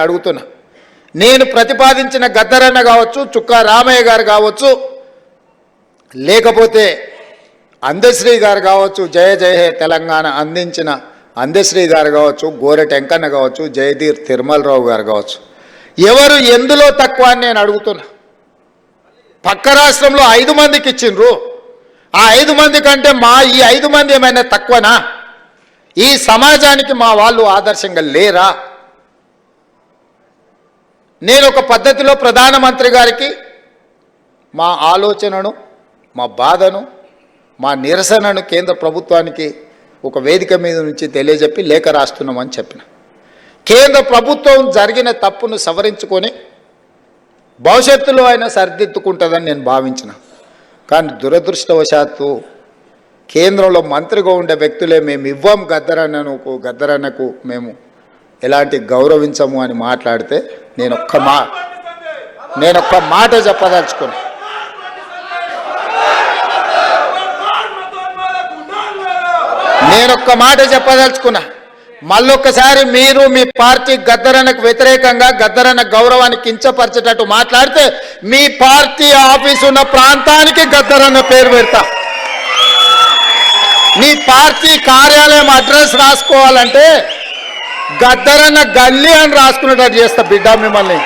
అడుగుతున్నా. నేను ప్రతిపాదించిన గద్దరన్న కావచ్చు, చుక్కా రామయ్య గారు కావచ్చు, లేకపోతే అందశ్రీ గారు కావచ్చు, జయ జయ హే తెలంగాణ అందించిన అందశ్రీ గారు కావచ్చు, గోరెట వెంకన్న కావచ్చు, జయధీర్ తిరుమలరావు గారు కావచ్చు, ఎవరు ఎందులో తక్కువ అని నేను అడుగుతున్నా. పక్క రాష్ట్రంలో 5 మందికి ఇచ్చిండ్రు. ఆ 5 మంది కంటే ఈ 5 మంది ఏమైనా తక్కువనా? ఈ సమాజానికి మా వాళ్ళు ఆదర్శంగా లేరా? నేను ఒక పద్ధతిలో ప్రధానమంత్రి గారికి మా ఆలోచనను, మా బాధను, మా నిరసనను కేంద్ర ప్రభుత్వానికి ఒక వేదిక మీద నుంచి తెలియజెప్పి లేఖ రాస్తున్నామని చెప్పిన. కేంద్ర ప్రభుత్వం జరిగిన తప్పును సవరించుకొని భవిష్యత్తులో అయినా సరిదిద్దుకుంటుందని నేను భావించిన. కానీ దురదృష్టవశాత్తు కేంద్రంలో మంత్రిగా ఉండే వ్యక్తులే మేము ఇవ్వం గద్దరన్నకు మేము ఎలాంటి గౌరవించము అని మాట్లాడితే నేను ఒక్క మాట చెప్పదలుచుకున్నా. మళ్ళొక్కసారి మీరు మీ పార్టీ గద్దరన్నకు వ్యతిరేకంగా గద్దరన్న గౌరవాన్ని కించపరిచేటట్టు మాట్లాడితే మీ పార్టీ ఆఫీసు ఉన్న ప్రాంతానికి గద్దరన్న పేరు పెడతా. మీ పార్టీ కార్యాలయం అడ్రస్ రాసుకోవాలంటే గద్దరన్న గల్లీ అని రాసుకునేటట్టు చేస్తా బిడ్డ మిమ్మల్ని.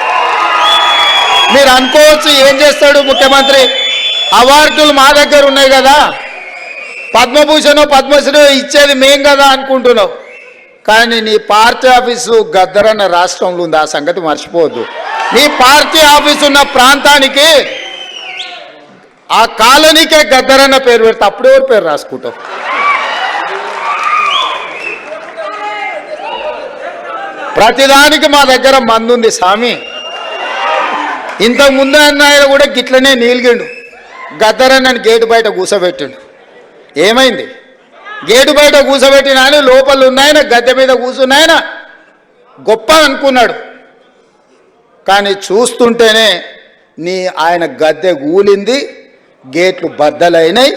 మీరు అనుకోవచ్చు ఏం చేస్తాడు ముఖ్యమంత్రి, అవార్డులు మా దగ్గర ఉన్నాయి కదా, పద్మభూషణ్ పద్మశ్రీ ఇచ్చేది మేం కదా అనుకుంటున్నావు. కానీ నీ పార్టీ ఆఫీసు గద్దరన్న రాష్ట్రంలో ఉంది, ఆ సంగతి మర్చిపోవద్దు. నీ పార్టీ ఆఫీసు ఉన్న ప్రాంతానికి ఆ కాలనీకే గద్దరన్న పేరు పెడితే అప్పుడెవరు పేరు రాసుకుంటావు? ప్రతిదానికి మా దగ్గర మందుంది స్వామి. ఇంతకుముందు ఆయన కూడా గిట్లనే నీలిగిండు, గద్దరన్నని గేటు బయట కూసబెట్టిండు. ఏమైంది? గేటు బయట కూసబెట్టిన ఆయన లోపల ఉన్నాయన గద్దె మీద కూర్చున్నాయన గొప్ప అనుకున్నాడు. కానీ చూస్తుంటేనే ఆయన గద్దె కూలింది, గేట్లు బద్దలైనాయి.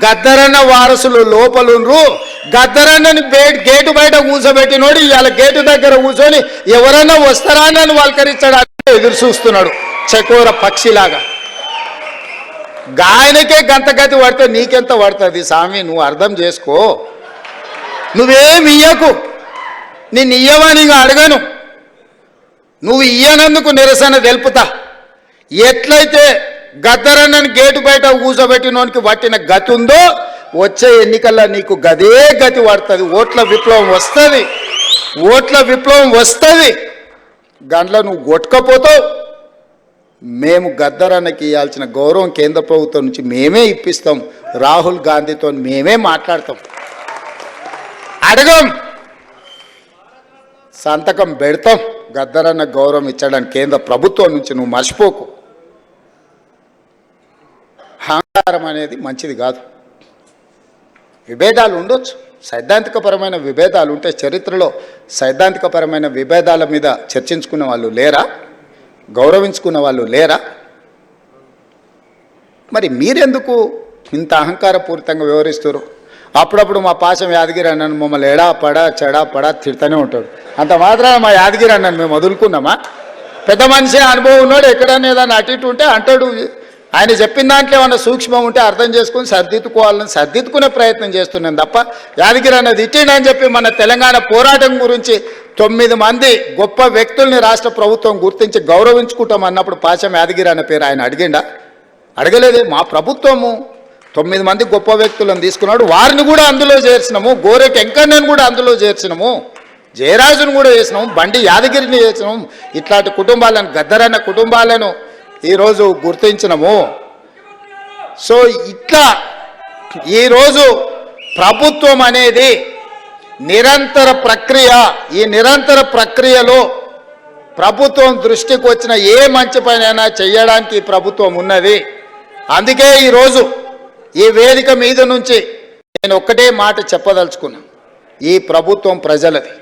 గద్దరన్న వారసులు లోపలుండ్రు. గద్దరన్నని గేటు బయట కూర్చోబెట్టినోడు ఇవాళ గేటు దగ్గర కూర్చొని ఎవరన్నా వస్తారా అని వాళ్ళకరించడానికి ఎదురు చూస్తున్నాడు చకోర పక్షిలాగా. గాయనకే గంతగతి పడితే నీకెంత పడుతుంది స్వామి? నువ్వు అర్థం చేసుకో. నువ్వేమి ఇయ్యకు, నిన్ను ఇయ్యవని అడగను. నువ్వు ఇయ్యనందుకు నిరసన తెలుపుతా. ఎట్లయితే గద్దరన్నని గేటు బయట కూర్చోబెట్టినోనికి పట్టిన గతి ఉందో వచ్చే ఎన్నికల్లో నీకు గదే గతి పడుతుంది. ఓట్ల విప్లవం వస్తుంది. గంటలో నువ్వు కొట్టుకపోతావు. మేము గద్దరన్నకి ఇవ్వాల్సిన గౌరవం కేంద్ర ప్రభుత్వం నుంచి మేమే ఇప్పిస్తాం. రాహుల్ గాంధీతో మేమే మాట్లాడతాం. అడగం, సంతకం పెడతాం. గద్దరన్న గౌరవం ఇచ్చడానికి కేంద్ర ప్రభుత్వం నుంచి నువ్వు మర్చిపోకు. అహంకారం అనేది మంచిది కాదు. విభేదాలు ఉండొచ్చు, సైద్ధాంతికపరమైన విభేదాలు ఉంటే. చరిత్రలో సైద్ధాంతికపరమైన విభేదాల మీద చర్చించుకున్న వాళ్ళు లేరా? గౌరవించుకున్న వాళ్ళు లేరా? మరి మీరెందుకు ఇంత అహంకారపూరితంగా వ్యవహరిస్తారు? అప్పుడప్పుడు మా పాశం యాదగిరి అన్నను మమ్మల్ని ఎడా పడా చెడా పడా తిడుతూనే ఉంటాడు. అంత మాత్రాన మా యాదగిరి అన్నను మేము వదులుకున్నామా? పెద్ద మనిషి అనుభవం ఉన్నాడు, ఎక్కడన్నా ఏదైనా అటు ఇటు ఉంటే అంటాడు. ఆయన చెప్పిన దాంట్లో ఏమన్నా సూక్ష్మం ఉంటే అర్థం చేసుకుని సర్దిద్దుకునే ప్రయత్నం చేస్తున్నాను తప్ప యాదగిరి అన్నది తిట్టిండని చెప్పి మన తెలంగాణ పోరాటం గురించి 9 మంది గొప్ప వ్యక్తుల్ని రాష్ట్ర ప్రభుత్వం గుర్తించి గౌరవించుకుంటాం అన్నప్పుడు పాశం యాదగిరి అన్న పేరు ఆయన అడిగిండా? అడగలేదే. మా ప్రభుత్వము 9 మంది గొప్ప వ్యక్తులను తీసుకున్నాడు, వారిని కూడా అందులో చేర్చినాము. గోరెట వెంకన్నను కూడా అందులో చేర్చినాము, జయరాజును కూడా చేసినాము, బండి యాదగిరిని చేసినాము. ఇట్లాంటి కుటుంబాలను, గద్దరన్న కుటుంబాలను ఈరోజు గుర్తించినము. సో ఇట్లా ఈరోజు ప్రభుత్వం అనేది నిరంతర ప్రక్రియ. ఈ నిరంతర ప్రక్రియలో ప్రభుత్వం దృష్టికి వచ్చిన ఏ మంచి పనైనా చేయడానికి ఈ ప్రభుత్వం ఉన్నది. అందుకే ఈరోజు ఈ వేదిక మీద నుంచి నేను ఒక్కటే మాట చెప్పదలుచుకున్నా. ఈ ప్రభుత్వం ప్రజలది.